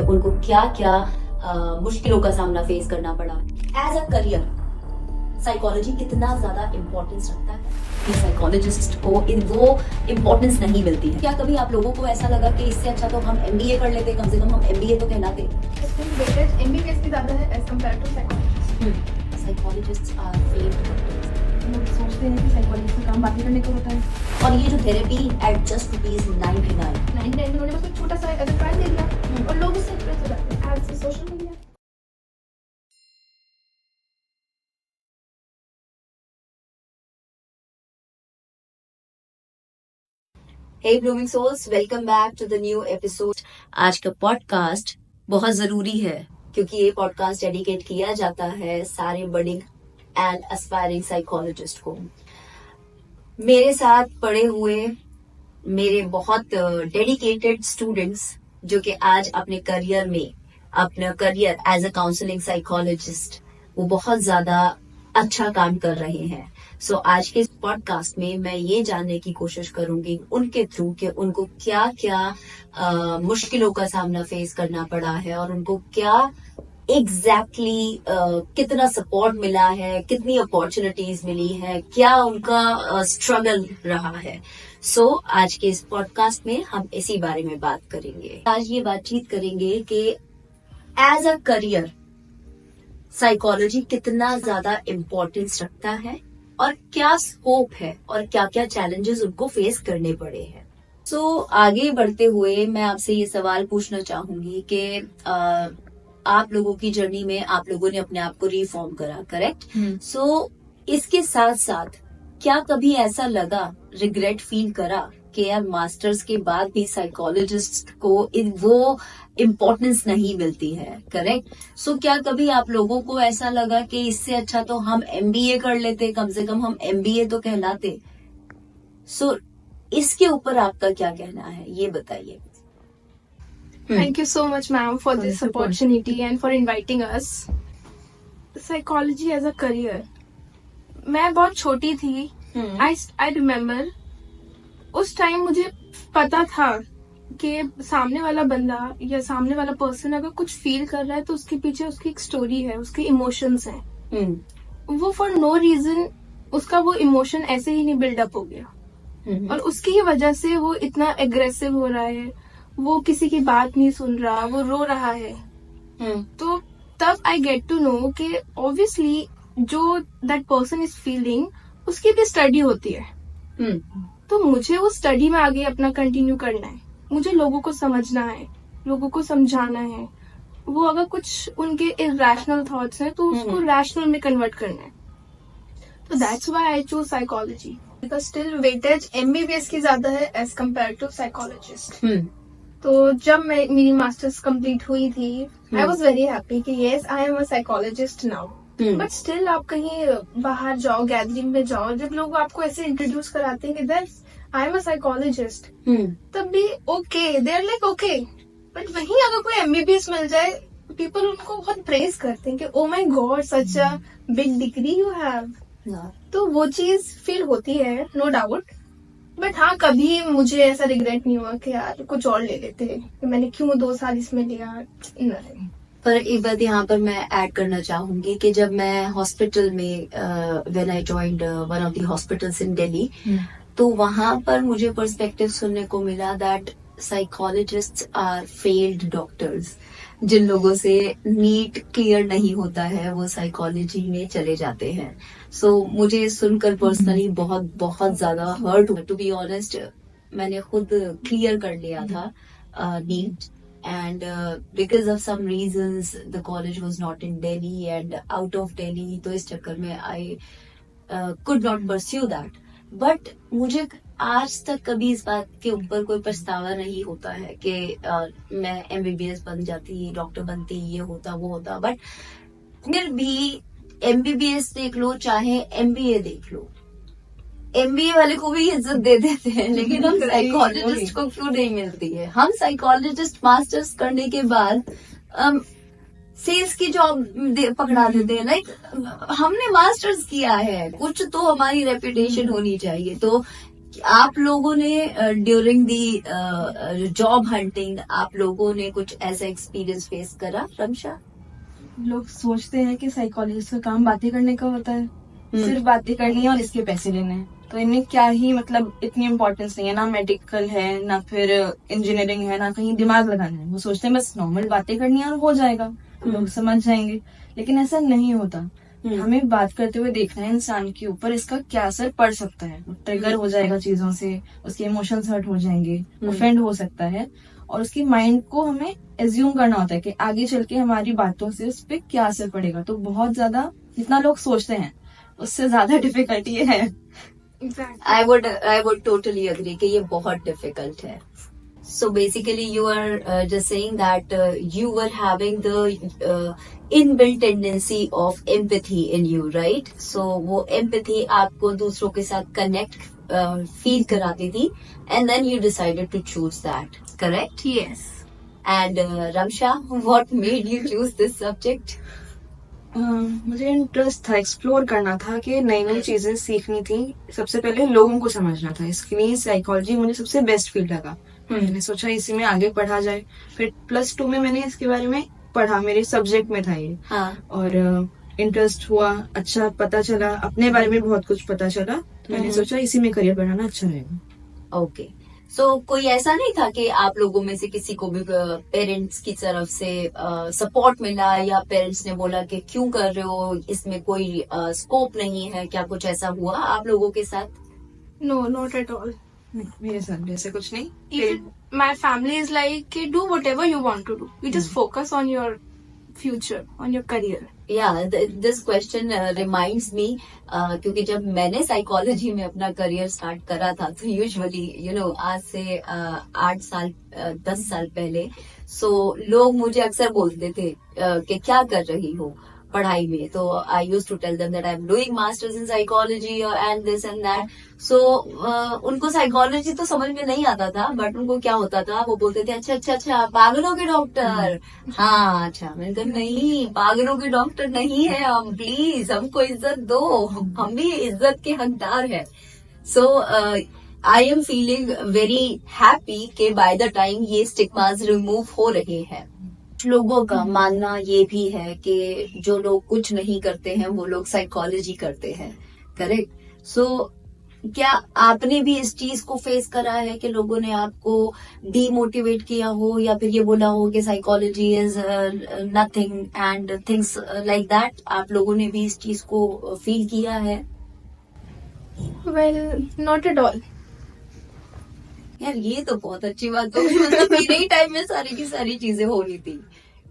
उनको क्या क्या मुश्किलों का सामना फेस करना पड़ा। एज अ करियर साइकोलॉजी कितना ज्यादा इम्पोर्टेंस रखता है कि साइकोलॉजिस्ट को वो इम्पोर्टेंस नहीं मिलती है। क्या कभी आप लोगों को ऐसा लगा कि इससे अच्छा तो हम MBA कर लेते, कम से कम हम MBA तो कहलाते। वेटेज MBBS की ज्यादा है as compare to psychologist. Psychologists are failed. लोग सोचते हैं कि साइकोलॉजिस्ट का काम बातें करने को होता है, और ये जो थेरेपी एट जस्ट ₹99 99 उन्होंने बस एक छोटा सा अगर ट्रायल दे दिया और लोग उससे इंप्रेस हो जाते हैं as social media. Hey blooming souls, welcome back to the new episode। आज का पॉडकास्ट बहुत जरूरी है क्योंकि ये पॉडकास्ट डेडिकेट किया जाता है सारे बडिंग एंड एस्पायरिंग साइकोलॉजिस्ट को। मेरे साथ पढ़े हुए मेरे बहुत डेडिकेटेड स्टूडेंट्स जो कि आज अपने करियर में अपना career as a counselling psychologist वो बहुत ज्यादा अच्छा काम कर रहे हैं। सो आज के इस पॉडकास्ट में मैं ये जानने की कोशिश करूंगी उनके थ्रू कि उनको क्या क्या मुश्किलों का सामना फेस करना पड़ा है और उनको क्या एग्जैक्टली कितना सपोर्ट मिला है, कितनी अपॉर्चुनिटीज मिली है, क्या उनका स्ट्रगल रहा है। सो आज के इस पॉडकास्ट में हम इसी बारे में बात करेंगे। आज ये बातचीत करेंगे कि एज अ करियर साइकोलॉजी कितना ज्यादा इम्पोर्टेंस रखता है और क्या स्कोप है और क्या क्या चैलेंजेस उनको फेस करने पड़े हैं। सो आगे बढ़ते हुए मैं आपसे ये सवाल पूछना चाहूंगी कि आप लोगों की जर्नी में आप लोगों ने अपने आप को रिफॉर्म करा, करेक्ट? सो इसके साथ साथ क्या कभी ऐसा लगा, रिग्रेट फील करा कि यार मास्टर्स के बाद भी साइकोलॉजिस्ट को वो इम्पोर्टेंस नहीं मिलती है, करेक्ट? सो क्या कभी आप लोगों को ऐसा लगा कि इससे अच्छा तो हम MBA कर लेते, कम से कम हम MBA तो कहलाते। सो इसके ऊपर आपका क्या कहना है, ये बताइए। Thank you so much ma'am for this opportunity and for inviting us। Psychology as a career, मैं बहुत छोटी थी। I remember उस टाइम मुझे पता था कि सामने वाला बंदा या सामने वाला पर्सन अगर कुछ फील कर रहा है तो उसके पीछे उसकी एक स्टोरी है, उसके इमोशंस हैं। वो फॉर नो रीजन उसका वो इमोशन ऐसे ही नहीं बिल्डअप हो गया और उसकी ही वजह से वो इतना एग्रेसिव हो रहा है, वो किसी की बात नहीं सुन रहा, वो रो रहा है। तो तब आई गेट टू नो कि ऑब्वियसली जो दैट पर्सन इज फीलिंग उसकी भी स्टडी होती है। तो मुझे वो स्टडी में आगे अपना कंटिन्यू करना है, मुझे लोगों को समझना है, लोगों को समझाना है। वो अगर कुछ उनके इरैशनल थॉट्स हैं तो उसको रैशनल में कन्वर्ट करना है। तो that's why I choose psychology because still weightage MBBS की ज्यादा है एज कंपेयर टू साइकोलॉजिस्ट। तो जब मेरी मास्टर्स कंप्लीट हुई थी आई वॉज वेरी हैप्पी कि yes I am a psychologist now. But still आप कहीं बाहर जाओ, गैदरिंग में जाओ, जब लोग आपको ऐसे इंट्रोड्यूस कराते हैं कि that's I am a psychologist, तब भी okay, they are like okay. But वहीं अगर कोई MBBS मिल जाए पीपल उनको बहुत प्रेज करते हैं कि oh my God such a big degree you have. तो वो चीज फील होती है, नो डाउट। बट हाँ, कभी मुझे ऐसा रिग्रेट नहीं हुआ कि यार कुछ और ले लेते, कि मैंने क्यों 2 साल इसमें लिया। नहीं। पर एक बात यहाँ पर मैं ऐड करना चाहूंगी कि जब मैं हॉस्पिटल में when I joined one of the hospitals in Delhi, तो वहां पर मुझे पर्सपेक्टिव सुनने को मिला that psychologists are failed doctors. जिन लोगों से नीट क्लियर नहीं होता है वो साइकोलॉजी में चले जाते हैं। सो मुझे सुनकर पर्सनली बहुत बहुत ज्यादा हर्ट हुआ। टू बी ऑनेस्ट, मैंने खुद क्लियर कर लिया था NEET and because of some reasons the college was not in Delhi and out of Delhi, तो इस चक्कर में I could not pursue that। but मुझे आज तक कभी इस बात के ऊपर कोई पछतावा नहीं होता है कि मैं MBBS बन जाती, डॉक्टर बनती, ये होता वो होता। बट फिर भी MBBS देख लो चाहे MBA देख लो, MBA वाले को भी इज्जत दे देते हैं, लेकिन हम साइकोलॉजिस्ट को क्यों नहीं मिलती है? हम साइकोलॉजिस्ट मास्टर्स करने के बाद सेल्स की जॉब पकड़ा देते हैं। लाइक हमने मास्टर्स किया है, कुछ तो हमारी रेपुटेशन होनी चाहिए। तो आप लोगों ने ड्यूरिंग दी जॉब हंटिंग आप लोगों ने कुछ ऐसा एक्सपीरियंस फेस करा, रमशा? लोग सोचते हैं कि साइकोलॉजिस्ट का काम बातें करने का होता है, सिर्फ बातें करनी है और इसके पैसे लेने हैं, तो इनमें क्या ही मतलब इतनी इम्पोर्टेंस नहीं है, ना मेडिकल है ना फिर इंजीनियरिंग है ना कहीं दिमाग लगाना है। वो सोचते हैं बस नॉर्मल बातें करनी है और हो जाएगा, लोग समझ जाएंगे, लेकिन ऐसा नहीं होता। हमें बात करते हुए देखना है इंसान के ऊपर इसका क्या असर पड़ सकता है। ट्रिगर हो जाएगा चीजों से, उसके इमोशंस हर्ट हो जाएंगे, ऑफेंड हो सकता है, और उसकी माइंड को हमें एज्यूम करना होता है कि आगे चल के हमारी बातों से उस पर क्या असर पड़ेगा। तो बहुत ज्यादा जितना लोग सोचते हैं उससे ज्यादा डिफिकल्टी है। आई वुड टोटली एग्री कि ये बहुत डिफिकल्ट है। So basically you are just saying that you were having the inbuilt tendency of empathy in you, right? So वो empathy आपको दूसरों के साथ connect feel कराती थी, and then you decided to choose that, correct? Yes. And Ramsha, what made you choose this subject? मुझे interest था, explore करना था कि नई नई चीजें सीखनी थी। सबसे पहले लोगों को समझना था, इसके लिए साइकोलॉजी मुझे सबसे बेस्ट फील्ड लगा। मैंने सोचा इसी में आगे पढ़ा जाए। फिर +2 में मैंने इसके बारे में पढ़ा, मेरे सब्जेक्ट में था ये। और इंटरेस्ट हुआ, अच्छा पता चला, अपने बारे में बहुत कुछ पता चला, तो मैंने सोचा इसी में करियर बनाना अच्छा रहेगा। ओके, सो कोई ऐसा नहीं था कि आप लोगों में से किसी को भी पेरेंट्स की तरफ से सपोर्ट मिला, या पेरेंट्स ने बोला कि क्यों कर रहे हो, इसमें कोई स्कोप नहीं है, क्या कुछ ऐसा हुआ आप लोगों के साथ? No, not at all. मेरे साथ ऐसे कुछ नहीं। Even my family is like, do whatever you want to do. You just focus on your future, on your career. Yeah, this question reminds me क्योंकि जब मैंने साइकोलॉजी में अपना करियर स्टार्ट करा था, तो यूजुअली आज से 8 साल 10 साल पहले, सो लोग मुझे अक्सर बोलते थे कि क्या कर रही हो पढ़ाई में। तो I used to tell them that I am doing masters in psychology and this and that. So उनको साइकोलॉजी तो समझ में नहीं आता था, बट उनको क्या होता था, वो बोलते थे अच्छा पागलों के डॉक्टर। हाँ अच्छा, मैंने कहा नहीं, पागलों के डॉक्टर नहीं है हम, प्लीज हमको इज्जत दो, हम भी इज्जत के हकदार है। So I am feeling very happy कि बाय द टाइम ये स्टिग्मास रिमूव हो रहे हैं। लोगों का मानना ये भी है कि जो लोग कुछ नहीं करते हैं वो लोग साइकोलॉजी करते हैं, करेक्ट? सो क्या आपने भी इस चीज को फेस करा है कि लोगों ने आपको डीमोटिवेट किया हो, या फिर ये बोला हो कि psychology is nothing and things like that? आप लोगों ने भी इस चीज को फील किया है? Well, not at all. यार ये तो बहुत अच्छी बात है, मतलब मेरे ही टाइम में सारी की सारी चीजें हो रही थी।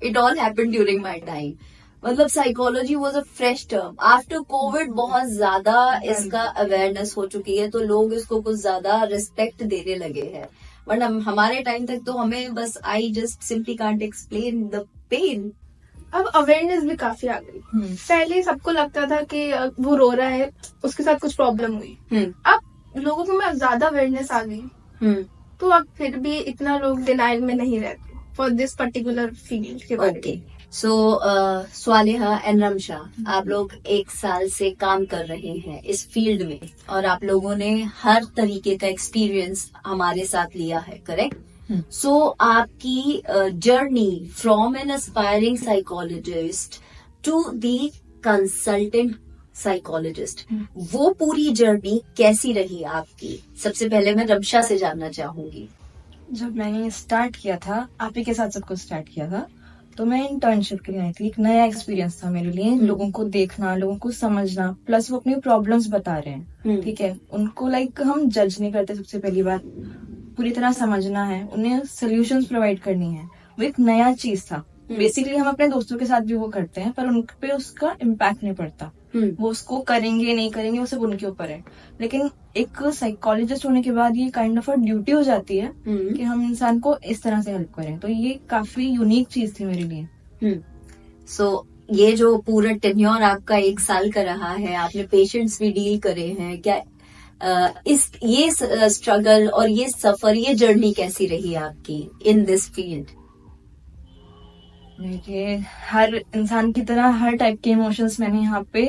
It all happened during my time. मतलब psychology was a fresh term. After Covid बहुत ज्यादा इसका अवेयरनेस हो चुकी है, तो लोग इसको कुछ ज्यादा रिस्पेक्ट देने लगे हैं, बट हमारे टाइम तक तो हमें बस I just simply can't explain the pain. अब अवेयरनेस भी काफी आ गई। पहले सबको लगता था कि वो रो रहा है, उसके साथ कुछ प्रॉब्लम हुई। अब लोगों को में ज्यादा अवेयरनेस आ गई, तो अब फिर भी इतना लोग डिनाइल में नहीं रहते फॉर दिस पर्टिकुलर फील्ड के बारे में। सो स्वालिहा एंड रमशा, आप लोग 1 साल से काम कर रहे हैं इस फील्ड में, और आप लोगों ने हर तरीके का एक्सपीरियंस हमारे साथ लिया है, करेक्ट? सो आपकी journey from an aspiring psychologist to the consultant psychologist, वो पूरी जर्नी कैसी रही आपकी? सबसे पहले मैं रमशा से जानना चाहूंगी। जब मैंने स्टार्ट किया था, आप ही के साथ सब कुछ स्टार्ट किया था, तो मैं इंटर्नशिप के लिए आई थी। एक नया एक्सपीरियंस था मेरे लिए, लोगों को देखना, लोगों को समझना, प्लस वो अपनी प्रॉब्लम्स बता रहे हैं, ठीक है? उनको हम जज नहीं करते, सबसे पहली बात पूरी तरह समझना है, उन्हें सोल्यूशंस प्रोवाइड करनी है। वो एक नया चीज था। बेसिकली हम अपने दोस्तों के साथ भी वो करते हैं, पर उन पे उसका इम्पैक्ट नहीं पड़ता। वो उसको करेंगे नहीं करेंगे वो सब उनके ऊपर है, लेकिन एक साइकोलॉजिस्ट होने के बाद ये काइंड ऑफ अ ड्यूटी हो जाती है कि हम इंसान को इस तरह से हेल्प करें। तो ये काफी यूनिक चीज थी मेरे लिए। सो ये जो पूरा टेन्योर आपका 1 साल का रहा है, आपने पेशेंट्स भी डील करे हैं, क्या ये स्ट्रगल और ये सफर, ये जर्नी कैसी रही आपकी इन दिस फील्ड? देखिए, हर इंसान की तरह हर टाइप के इमोशंस मैंने यहाँ पे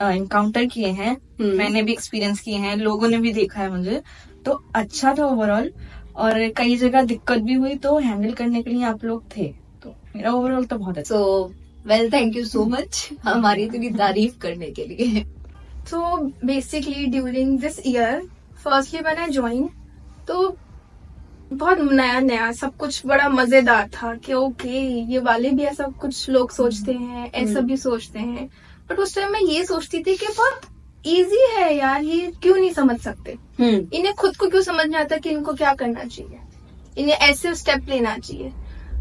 इनकाउंटर किए हैं, मैंने भी एक्सपीरियंस किए हैं, लोगों ने भी देखा है मुझे। तो अच्छा था ओवरऑल, और कई जगह दिक्कत भी हुई तो हैंडल करने के लिए आप लोग थे, तो मेरा ओवरऑल तो बहुत अच्छा। So well, thank you so much हमारी इतनी तारीफ करने के लिए। So basically during this year, firstly when I joined, तो बहुत नया नया सब कुछ बड़ा मजेदार था कि ओके ये वाले भी ऐसा कुछ लोग सोचते हैं, ऐसा भी सोचते हैं। बट उस टाइम मैं ये सोचती थी कि बहुत इजी है यार, ये क्यों नहीं समझ सकते, इन्हें खुद को क्यों समझ नहीं आता कि इनको क्या करना चाहिए, इन्हें ऐसे स्टेप लेना चाहिए।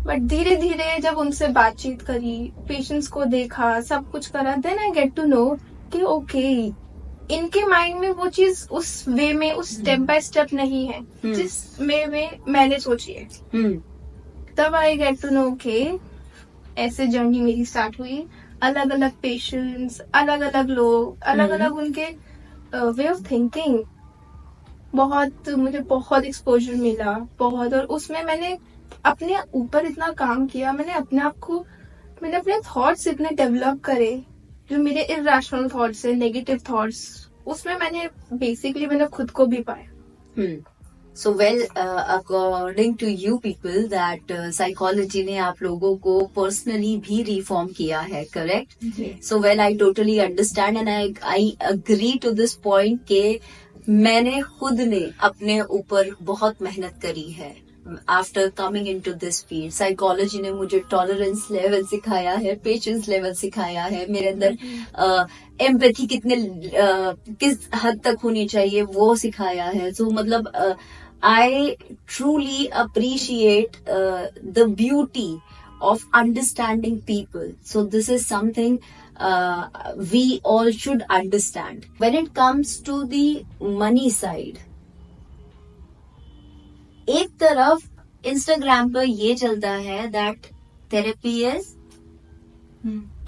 बट धीरे धीरे जब उनसे बातचीत करी, पेशेंट्स को देखा, सब कुछ करा, then I get to know कि ओके इनके माइंड में वो चीज उस वे में, उस स्टेप बाय स्टेप नहीं है जिस वे में मैंने सोची है। तब आई गेट टू नो के ऐसे जर्नी मेरी स्टार्ट हुई। अलग अलग पेशेंट्स, अलग अलग लोग, अलग अलग उनके वे ऑफ थिंकिंग, मुझे बहुत एक्सपोजर मिला, बहुत। और उसमें मैंने अपने ऊपर इतना काम किया, मैंने अपने थॉट्स इतने डेवलप करे, जो मेरे इरैशनल थॉट्स है, नेगेटिव थॉट्स, उसमें मैंने खुद को भी पाया। So well, according to you people that psychology ने आप लोगों को पर्सनली भी रिफॉर्म किया है, correct? So well, I totally understand and I agree to this point के मैंने खुद ने अपने ऊपर बहुत मेहनत करी है। After coming into this field, psychology ने मुझे टॉलरेंस लेवल सिखाया है, पेशेंस लेवल सिखाया है, मेरे अंदर एम्पैथी किस हद तक होनी चाहिए वो सिखाया है। सो मतलब I truly appreciate the beauty of understanding people. So this is something we all should understand. When it comes to the money side, एक तरफ इंस्टाग्राम पर ये चलता है दैट थेरेपी इज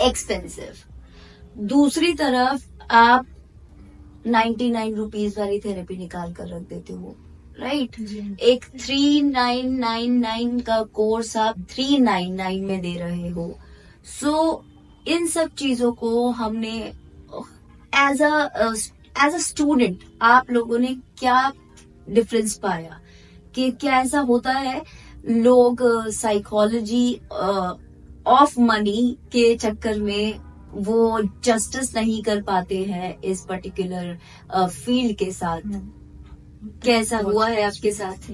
एक्सपेंसिव, दूसरी तरफ आप 99 रुपीज वाली थेरेपी निकाल कर रख देते हो, राइट? एक 3999 का कोर्स आप 399 में दे रहे हो। सो इन सब चीजों को हमने एज अ स्टूडेंट आप लोगों ने क्या डिफरेंस पाया कि क्या ऐसा होता है लोग साइकोलॉजी ऑफ मनी के चक्कर में वो जस्टिस नहीं कर पाते हैं इस पर्टिकुलर फील्ड के साथ? कैसा हुआ है आपके साथ?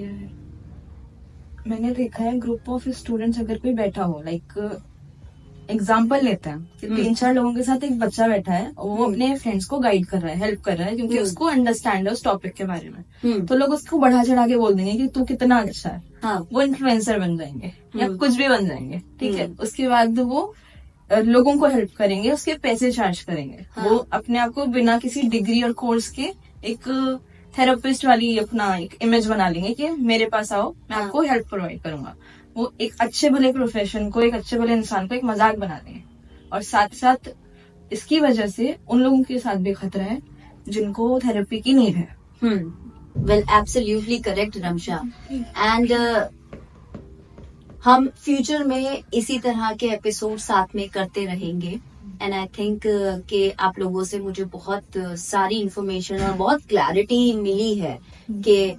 मैंने देखा है ग्रुप ऑफ स्टूडेंट्स अगर कोई बैठा हो, लाइक एग्जाम्पल लेते हैं कि 3-4 लोगों के साथ एक बच्चा बैठा है और वो अपने फ्रेंड्स को गाइड कर रहा है, हेल्प कर रहा है, क्योंकि उसको अंडरस्टैंड है उस टॉपिक के बारे में। तो लोग उसको बढ़ा चढ़ा के बोल देंगे कि तू कितना अच्छा है। हाँ, वो इन्फ्लुएंसर बन जाएंगे या कुछ भी बन जाएंगे, ठीक है। उसके बाद वो लोगों को हेल्प करेंगे, उसके पैसे चार्ज करेंगे। वो अपने आप को बिना किसी डिग्री और कोर्स के एक थेरेपिस्ट वाली अपना एक इमेज बना लेंगे कि मेरे पास आओ, मैं आपको हेल्प प्रोवाइड करूंगा। वो एक अच्छे भले प्रोफेशन को, एक अच्छे भले इंसान को एक मजाक बना देंगे। और साथ साथ इसकी वजह से उन लोगों के साथ भी खतरा है जिनको थेरेपी की नीड है। Well, absolutely correct Ramsha. And हम फ्यूचर में इसी तरह के एपिसोड साथ में करते रहेंगे। एंड आई थिंक कि आप लोगों से मुझे बहुत सारी इंफॉर्मेशन और बहुत क्लैरिटी मिली है कि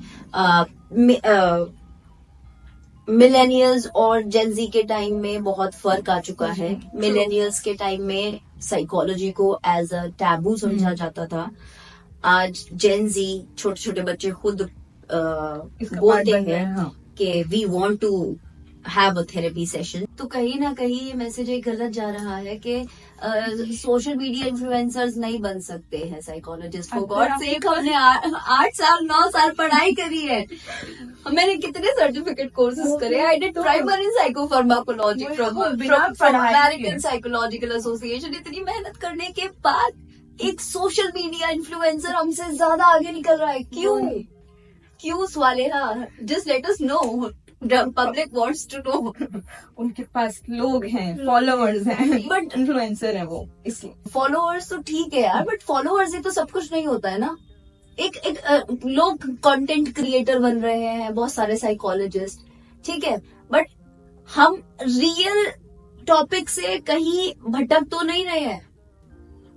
मिलेनियल्स और जेनजी के टाइम में बहुत फर्क आ चुका है। मिलेनियल्स के टाइम में साइकोलॉजी को एज अ टैबू समझा जाता था। आज जेनजी, छोटे छोटे बच्चे खुद बोलते हैं कि we want to have a therapy session. तो कहीं ना कहीं ये मैसेज एक गलत जा रहा है कि सोशल मीडिया इन्फ्लुएंसर्स नहीं बन सकते हैं साइकोलॉजिस्ट। फॉर गॉड सेक, हमने 8 साल 9 साल पढ़ाई करी है, मैंने कितने सर्टिफिकेट कोर्सेज करे। I did primer in psychopharmacology from American psychological association. इतनी मेहनत करने के बाद एक सोशल मीडिया इन्फ्लुएंसर हमसे ज्यादा आगे निकल रहा है। क्यों Swaleha? Just let us know, public wants to know. उनके पास लोग हैं, फॉलोअर्स हैं, बट इन्फ्लुएंसर है वो, इसलिए। फॉलोअर्स तो ठीक है यार, बट फॉलोअर्स ही तो सब कुछ नहीं होता है ना। एक लोग कंटेंट क्रिएटर बन रहे हैं, बहुत सारे साइकोलॉजिस्ट, ठीक है, बट हम रियल टॉपिक से कहीं भटक तो नहीं रहे हैं,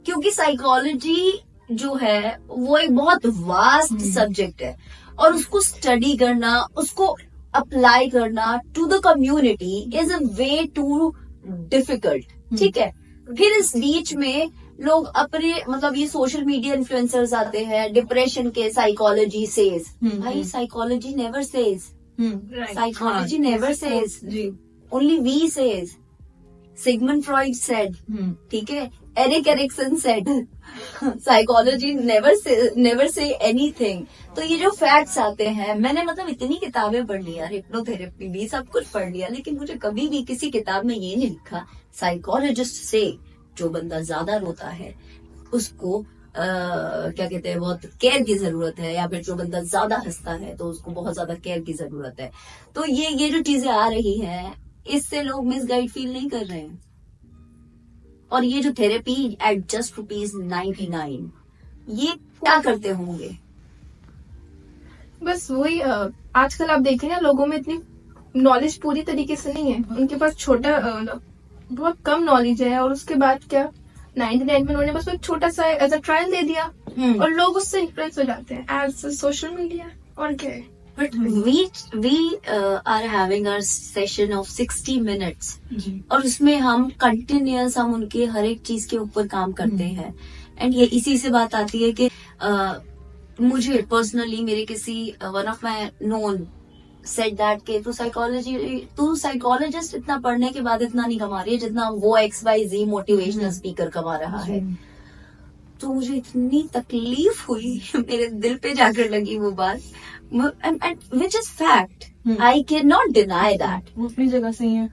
क्योंकि साइकोलॉजी जो है वो एक बहुत वास्ट सब्जेक्ट है। और उसको स्टडी करना, उसको अप्लाई करना to the community is a way too difficult. ठीक है, फिर इस बीच में लोग अपने मतलब ये सोशल मीडिया इन्फ्लुएंसर्स आते हैं डिप्रेशन के, साइकोलॉजी सेज, भाई psychology never says, psychology never says, only we says, Sigmund Freud said, ठीक है, Erik Erikson said, psychology never say anything. तो ये जो फैक्ट्स आते हैं, मैंने मतलब इतनी किताबें पढ़ ली यार, हिप्नोथेरेपी भी सब कुछ पढ़ लिया, लेकिन मुझे कभी भी किसी किताब में ये नहीं लिखा साइकोलॉजिस्ट से जो बंदा ज्यादा रोता है उसको क्या कहते हैं, बहुत केयर की जरूरत है, या फिर जो बंदा ज्यादा हंसता है तो उसको बहुत ज्यादा केयर की जरूरत है। तो ये जो चीजें आ रही हैं, इससे लोग मिसगाइड फील नहीं कर रहे हैं। और ये जो थेरेपी एट जस्ट ₹99, ये क्या करते होंगे? बस वही आजकल आप देखें ना, लोगों में इतनी नॉलेज पूरी तरीके से नहीं है, उनके पास छोटा बहुत कम नॉलेज है, और उसके बाद क्या 99 में उन्होंने बस एक छोटा सा एज अ ट्रायल दे दिया और लोग उससे इन्फ्लुएंस हो जाते हैं एज सोशल मीडिया। और क्या है, But we are having our session of 60 minutes और उसमें हम कंटिन्यूअस हम उनके हर एक चीज के ऊपर काम करते हैं। एंड ये इसी से बात आती है कि मुझे पर्सनली मेरे किसी one of my known said that के तू साइकोलॉजिस्ट इतना पढ़ने के बाद इतना नहीं कमा रही है जितना वो XYZ मोटिवेशनल स्पीकर कमा रहा है। तो मुझे इतनी तकलीफ हुई, मेरे दिल पे जाकर लगी वो बात, which is fact. I cannot deny that. वो अपनी जगह सही है।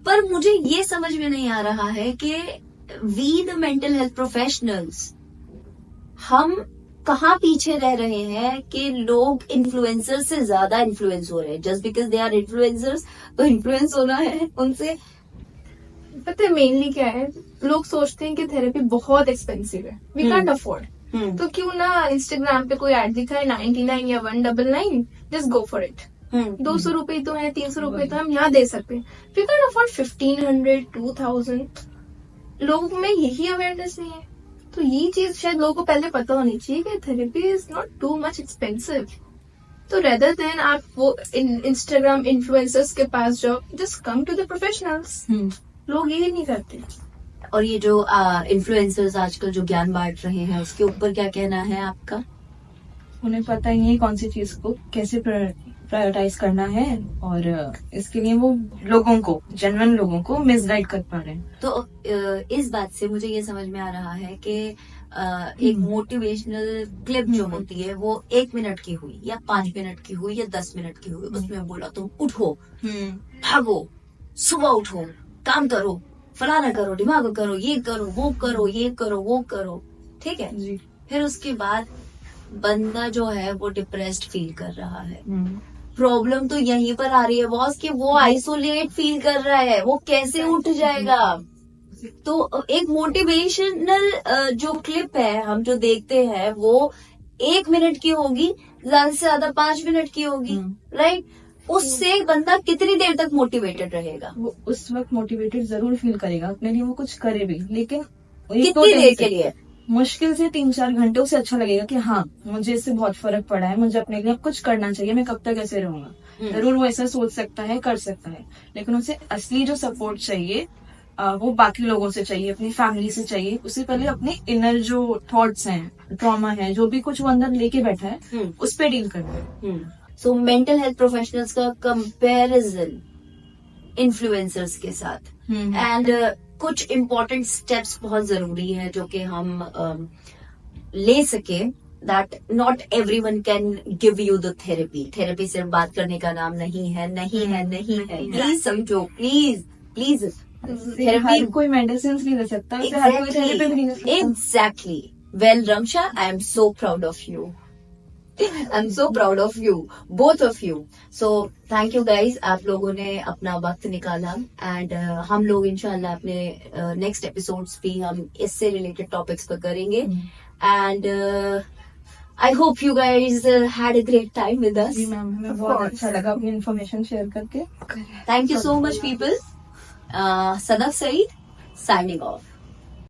पर मुझे ये समझ में नहीं आ रहा है कि we the mental health professionals, हम कहाँ पीछे रह रहे हैं कि लोग इन्फ्लुएंसर से ज्यादा इन्फ्लुएंस हो रहे हैं। Just because they are influencers तो इन्फ्लुएंस होना है उनसे। पता है मेनली क्या है, लोग सोचते हैं कि थेरेपी बहुत एक्सपेंसिव है, वी कांट अफोर्ड, तो क्यों ना इंस्टाग्राम पे कोई एड दिखाए 99 या 199, जस्ट गो फॉर इट। 200 रुपए तो है, 300 रुपए तो हम यहाँ दे सकते हैं, वी कैन अफोर्ड 1500, 2000। लोगों में यही अवेयरनेस नहीं है। तो ये चीज शायद लोगों को पहले पता होनी चाहिए कि therapy is not too much expensive. तो रेदर देन आप वो इंस्टाग्राम इन्फ्लुएंसर्स के पास जाओ, just come to the professionals. लोग ये नहीं करते। और ये जो इन्फ्लुएंसर्स आजकल जो ज्ञान बांट रहे हैं उसके ऊपर क्या कहना है आपका? उन्हें पता ही नहीं कौन सी चीज को कैसे प्रायोरिटाइज करना है, और इसके लिए वो लोगों को, जेन्युइन लोगों को मिसगाइड कर पा रहे हैं। तो इस बात से मुझे ये समझ में आ रहा है कि एक मोटिवेशनल क्लिप जो होती है वो 1 मिनट की हुई या 5 मिनट की हुई या 10 मिनट की हुई, उसमें बोला तुम उठो, भागो, सुबह उठो, काम करो, फलाना करो, दिमाग करो, ये करो, वो करो, ये करो, वो करो, ठीक है जी। फिर उसके बाद बंदा जो है वो डिप्रेस्ड फील कर रहा है। प्रॉब्लम तो यहीं पर आ रही है बॉस कि वो आइसोलेट फील कर रहा है, वो कैसे उठ जाएगा? तो एक मोटिवेशनल जो क्लिप है हम जो देखते हैं वो 1 मिनट की होगी, ज्यादा से ज्यादा 5 मिनट की होगी, राइट? उससे बंदा कितनी देर तक मोटिवेटेड रहेगा? वो उस वक्त मोटिवेटेड जरूर फील करेगा, अपने लिए वो कुछ करे भी, लेकिन कितनी देर के लिए? मुश्किल से 3-4 घंटे उसे अच्छा लगेगा कि हाँ मुझे इससे बहुत फर्क पड़ा है, मुझे अपने लिए कुछ करना चाहिए, मैं कब तक ऐसे रहूंगा। जरूर वो ऐसा सोच सकता है, कर सकता है, लेकिन उसे असली जो सपोर्ट चाहिए वो बाकी लोगों से चाहिए, अपनी फैमिली से चाहिए। उससे पहले अपने इनर जो थॉट्स हैं, ट्रॉमा है, जो भी कुछ वो अंदर लेके बैठा है उस पर डील करना है। सो मेंटल हेल्थ प्रोफेशनल्स का कंपैरिजन इन्फ्लुएंसर्स के साथ एंड कुछ इम्पोर्टेंट स्टेप्स बहुत जरूरी है जो कि हम ले सके, that not everyone can give you the therapy सिर्फ बात करने का नाम नहीं है, नहीं है, नहीं है। प्लीज समझो, प्लीज प्लीज। हर कोई मेडिसिन नहीं ले सकता, हर कोई थेरेपी भी नहीं ले सकता। Exactly. Well Ramsha, I am so proud of you. I'm so proud of you, both of you. So thank you guys, आप लोगों ने अपना वक्त निकाला एंड हम लोग इंशाल्लाह अपने नेक्स्ट एपिसोड्स भी हम इससे रिलेटेड टॉपिक्स पर करेंगे and I hope you guys had a great time with us. जी मैम, हमें बहुत अच्छा लगा अपनी इन्फॉर्मेशन शेयर करके। Thank you so much people. Sadaf Saeed signing of.